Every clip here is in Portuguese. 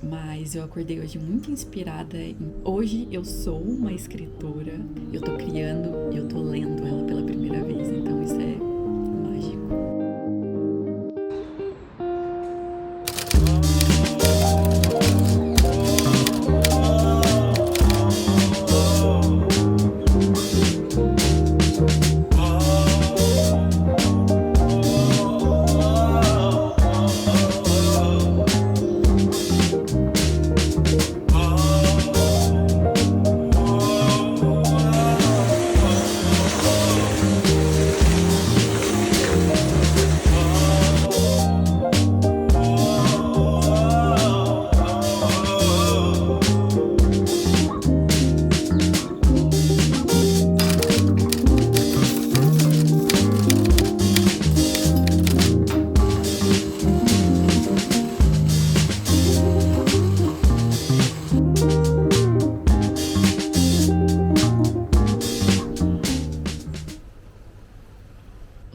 mas eu acordei hoje muito inspirada. Hoje eu sou uma escritora, eu tô criando, eu tô lendo ela pela primeira vez, então isso é mágico.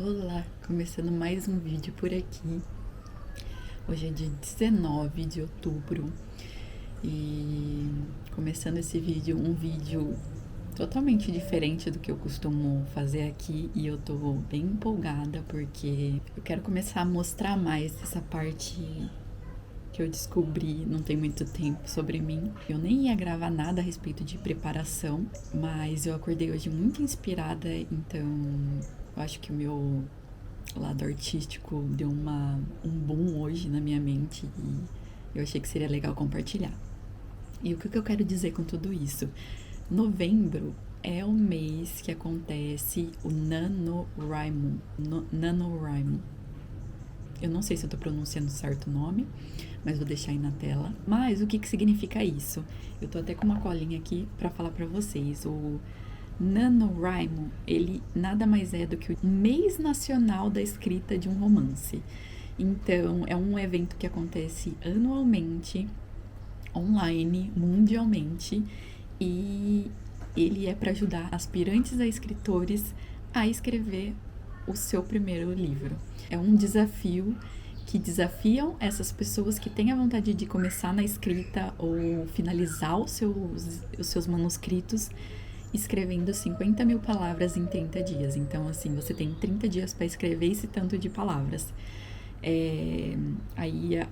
Olá, começando mais um vídeo por aqui. Hoje é dia 19 de outubro e começando esse vídeo, um vídeo totalmente diferente do que eu costumo fazer aqui, e eu tô bem empolgada porque eu quero começar a mostrar mais essa parte que eu descobri não tem muito tempo sobre mim. Eu nem ia gravar nada a respeito de preparação, mas eu acordei hoje muito inspirada, então eu acho que o meu lado artístico deu um boom hoje na minha mente e eu achei que seria legal compartilhar. E o que eu quero dizer com tudo isso? Novembro é o mês que acontece o NaNoWriMo. NaNoWriMo. Eu não sei se eu tô pronunciando certo o nome, mas vou deixar aí na tela. Mas o que significa isso? Eu tô até com uma colinha aqui pra falar pra vocês. O NaNoWriMo, ele nada mais é do que o mês nacional da escrita de um romance. Então, é um evento que acontece anualmente, online, mundialmente, e ele é para ajudar aspirantes a escritores a escrever o seu primeiro livro. É um desafio que desafiam essas pessoas que têm a vontade de começar na escrita ou finalizar os seus manuscritos escrevendo 50 mil palavras em 30 dias. Então, assim, você tem 30 dias para escrever esse tanto de palavras.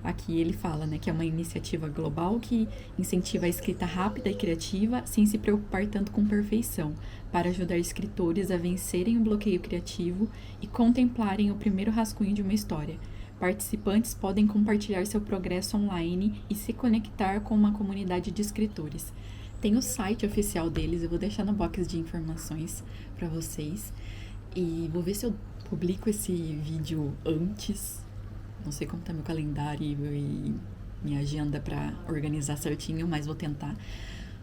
Aqui ele fala, né, que é uma iniciativa global que incentiva a escrita rápida e criativa sem se preocupar tanto com perfeição, para ajudar escritores a vencerem o bloqueio criativo e contemplarem o primeiro rascunho de uma história. Participantes podem compartilhar seu progresso online e se conectar com uma comunidade de escritores. Tem o site oficial deles, eu vou deixar no box de informações para vocês. E vou ver se eu publico esse vídeo antes. Não sei como tá meu calendário e minha agenda para organizar certinho, mas vou tentar.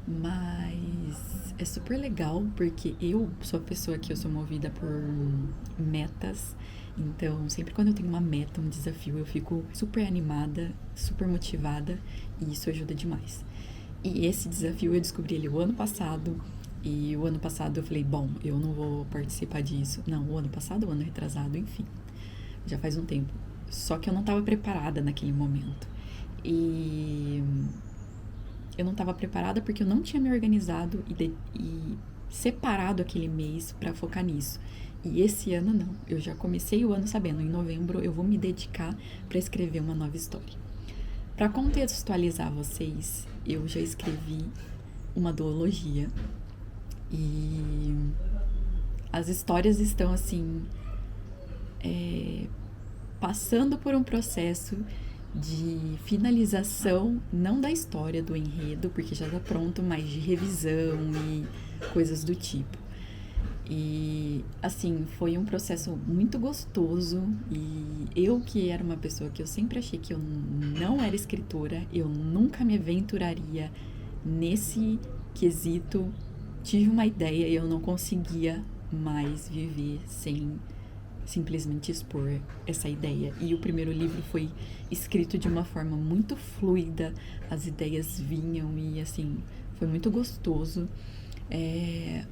Mas é super legal porque eu sou a pessoa que eu sou movida por metas. Então, sempre quando eu tenho uma meta, um desafio, eu fico super animada, super motivada, e isso ajuda demais. E esse desafio eu descobri ele o ano passado, e o ano passado eu falei, bom, eu não vou participar disso. Não, o ano passado, o ano retrasado, enfim, já faz um tempo. Só que eu não estava preparada naquele momento. E eu não estava preparada porque eu não tinha me organizado e separado aquele mês para focar nisso. E esse ano não, eu já comecei o ano sabendo, em novembro eu vou me dedicar para escrever uma nova história. Para contextualizar vocês, eu já escrevi uma duologia e as histórias estão assim, passando por um processo de finalização, não da história, do enredo, porque já tá pronto, mas de revisão e coisas do tipo. E, assim, foi um processo muito gostoso, e eu, que era uma pessoa que eu sempre achei que eu não era escritora, eu nunca me aventuraria nesse quesito, tive uma ideia e eu não conseguia mais viver sem simplesmente expor essa ideia. E o primeiro livro foi escrito de uma forma muito fluida, as ideias vinham e, assim, foi muito gostoso.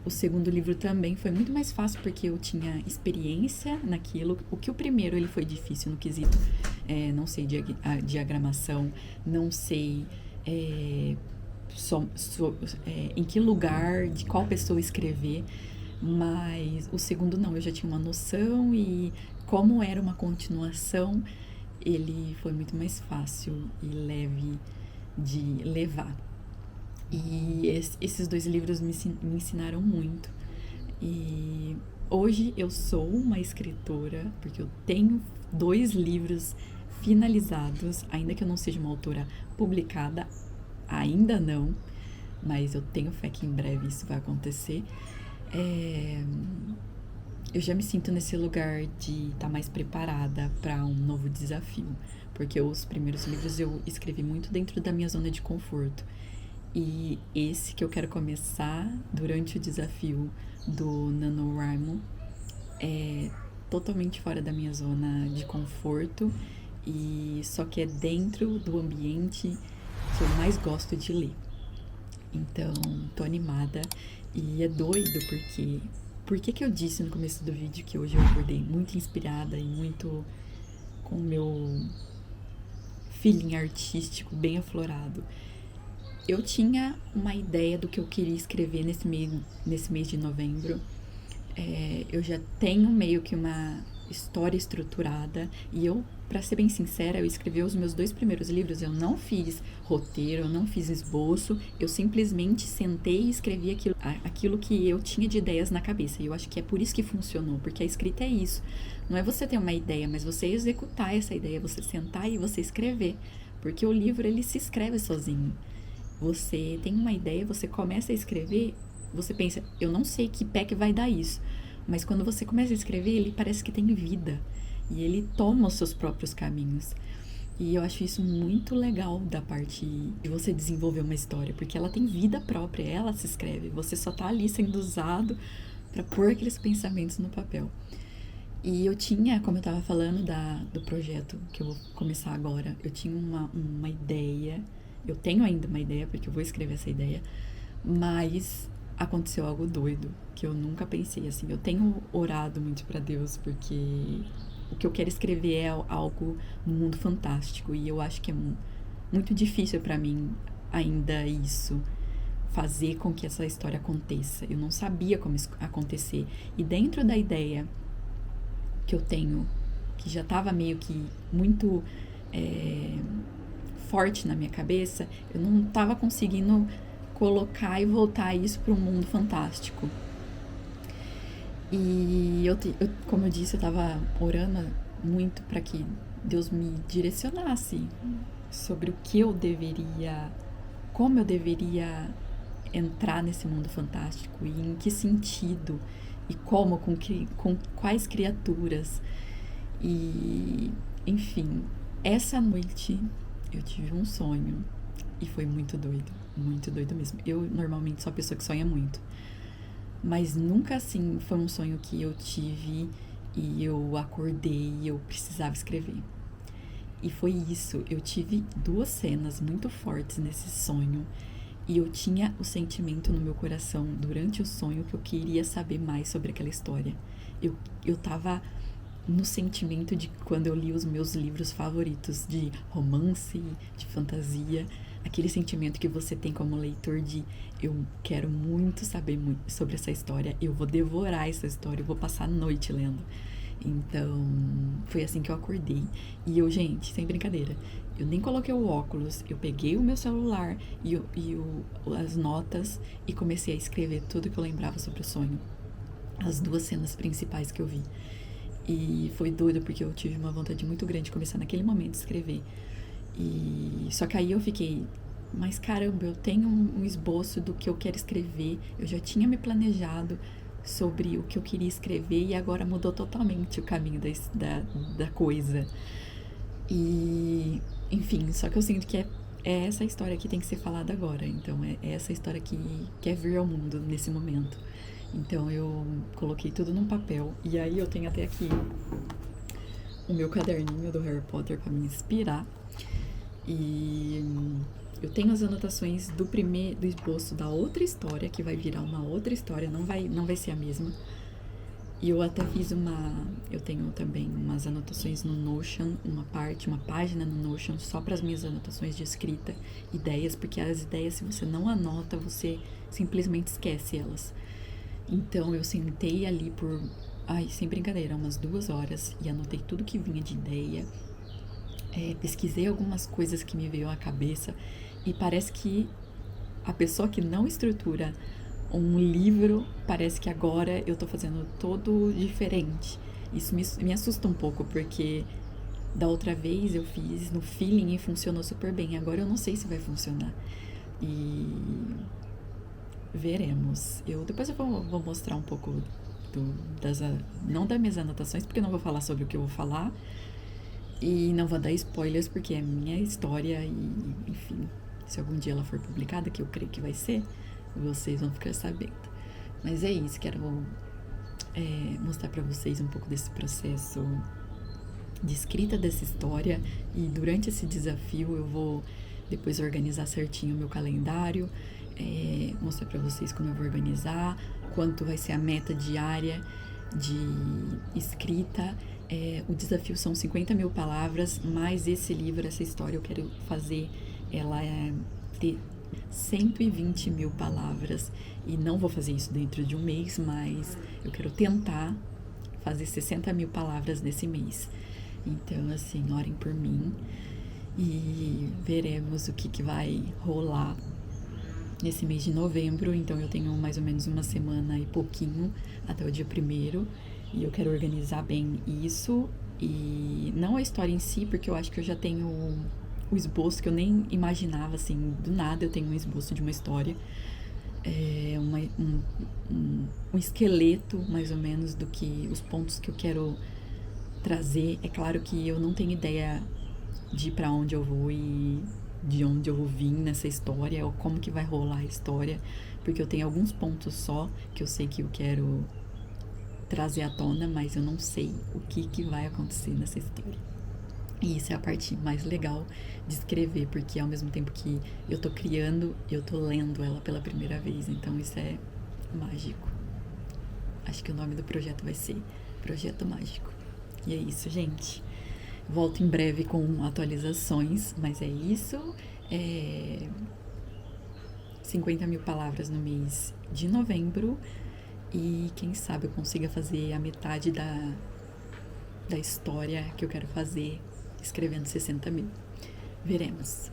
O segundo livro também foi muito mais fácil porque eu tinha experiência naquilo. O que o primeiro ele foi difícil no quesito, não sei diagramação, não sei em que lugar, de qual pessoa escrever, mas o segundo não, eu já tinha uma noção e como era uma continuação, ele foi muito mais fácil e leve de levar. E esses dois livros me ensinaram muito. E hoje eu sou uma escritora, porque eu tenho 2 livros finalizados, ainda que eu não seja uma autora publicada, ainda não, mas eu tenho fé que em breve isso vai acontecer. É, eu já me sinto nesse lugar de estar mais preparada para um novo desafio, porque os primeiros livros eu escrevi muito dentro da minha zona de conforto. E esse que eu quero começar durante o desafio do NaNoWriMo é totalmente fora da minha zona de conforto e só que é dentro do ambiente que eu mais gosto de ler. Então, tô animada e é doido porque por que eu disse no começo do vídeo que hoje eu acordei muito inspirada e muito com o meu feeling artístico bem aflorado. Eu tinha uma ideia do que eu queria escrever nesse mês de novembro. Eu já tenho meio que uma história estruturada e eu, pra ser bem sincera, eu escrevi os meus 2 primeiros livros, eu não fiz roteiro, eu não fiz esboço, eu simplesmente sentei e escrevi aquilo que eu tinha de ideias na cabeça. E eu acho que é por isso que funcionou, porque a escrita é isso. Não é você ter uma ideia, mas você executar essa ideia, você sentar e você escrever. Porque o livro, ele se escreve sozinho. Você tem uma ideia, você começa a escrever, você pensa, eu não sei que pé que vai dar isso. Mas quando você começa a escrever, ele parece que tem vida. E ele toma os seus próprios caminhos. E eu acho isso muito legal da parte de você desenvolver uma história, porque ela tem vida própria, ela se escreve. Você só tá ali sendo usado para pôr aqueles pensamentos no papel. E eu tinha, como eu tava falando do projeto que eu vou começar agora, eu tinha uma ideia. Eu tenho ainda uma ideia, porque eu vou escrever essa ideia, mas aconteceu algo doido que eu nunca pensei. Assim, eu tenho orado muito pra Deus, porque o que eu quero escrever é algo no mundo fantástico, e eu acho que é muito difícil pra mim ainda isso, fazer com que essa história aconteça. Eu não sabia como isso acontecer. E dentro da ideia que eu tenho, que já tava meio que muito forte na minha cabeça, eu não estava conseguindo colocar e voltar isso para um mundo fantástico. E como eu disse, eu estava orando muito para que Deus me direcionasse sobre o que eu deveria, como eu deveria entrar nesse mundo fantástico e em que sentido e como, com quais criaturas. E, enfim, essa noite eu tive um sonho e foi muito doido mesmo. Eu normalmente sou a pessoa que sonha muito, mas nunca assim foi um sonho que eu tive e eu acordei e eu precisava escrever. E foi isso, eu tive 2 cenas muito fortes nesse sonho e eu tinha o sentimento no meu coração durante o sonho que eu queria saber mais sobre aquela história. Eu tava no sentimento de quando eu li os meus livros favoritos de romance, de fantasia, aquele sentimento que você tem como leitor de eu quero muito saber sobre essa história, eu vou devorar essa história, eu vou passar a noite lendo. Então, foi assim que eu acordei. E eu, gente, sem brincadeira, eu nem coloquei o óculos, eu peguei o meu celular e as notas e comecei a escrever tudo que eu lembrava sobre o sonho. As 2 cenas principais que eu vi. E foi doido porque eu tive uma vontade muito grande de começar naquele momento a escrever. E só que aí eu fiquei, mas caramba, eu tenho um esboço do que eu quero escrever. Eu já tinha me planejado sobre o que eu queria escrever e agora mudou totalmente o caminho da coisa. E, enfim, só que eu sinto que é essa história que tem que ser falada agora. Então é essa história que quer vir ao mundo nesse momento. Então eu coloquei tudo num papel. E aí eu tenho até aqui o meu caderninho do Harry Potter para me inspirar. E eu tenho as anotações do esboço da outra história, que vai virar uma outra história, não vai ser a mesma. E eu até fiz eu tenho também umas anotações no Notion, uma página no Notion só para as minhas anotações de escrita, ideias, porque as ideias, se você não anota, você simplesmente esquece elas. Então eu sentei ali sem brincadeira, umas 2 horas e anotei tudo que vinha de ideia, pesquisei algumas coisas que me veio à cabeça e parece que a pessoa que não estrutura um livro, parece que agora eu tô fazendo todo diferente. Isso me assusta um pouco, porque da outra vez eu fiz no feeling e funcionou super bem. Agora eu não sei se vai funcionar. E veremos. Depois eu vou mostrar um pouco não das minhas anotações, porque eu não vou falar sobre o que eu vou falar. E não vou dar spoilers, porque é minha história e, enfim, se algum dia ela for publicada, que eu creio que vai ser, vocês vão ficar sabendo. Mas é isso, quero mostrar pra vocês um pouco desse processo de escrita dessa história. E durante esse desafio eu vou depois organizar certinho o meu calendário, mostrar pra vocês como eu vou organizar, quanto vai ser a meta diária de escrita. O desafio são 50 mil palavras, mas esse livro, essa história, eu quero fazer ela ter 120 mil palavras. E não vou fazer isso dentro de um mês, mas eu quero tentar fazer 60 mil palavras nesse mês. Então, assim, orem por mim e veremos o que vai rolar nesse mês de novembro. Então eu tenho mais ou menos uma semana e pouquinho até o dia 1º e eu quero organizar bem isso, e não a história em si, porque eu acho que eu já tenho o esboço, que eu nem imaginava, assim, do nada eu tenho um esboço de uma história, um esqueleto mais ou menos do que os pontos que eu quero trazer. É claro que eu não tenho ideia de para onde eu vou e de onde eu vou vir nessa história, ou como que vai rolar a história, porque eu tenho alguns pontos só que eu sei que eu quero trazer à tona, mas eu não sei o que vai acontecer nessa história. E isso é a parte mais legal de escrever, porque ao mesmo tempo que eu tô criando, eu tô lendo ela pela primeira vez, então isso é mágico. Acho que o nome do projeto vai ser Projeto Mágico. E é isso, gente. Volto em breve com atualizações, mas é isso. 50 mil palavras no mês de novembro. E quem sabe eu consiga fazer a metade da história que eu quero fazer escrevendo 60 mil. Veremos.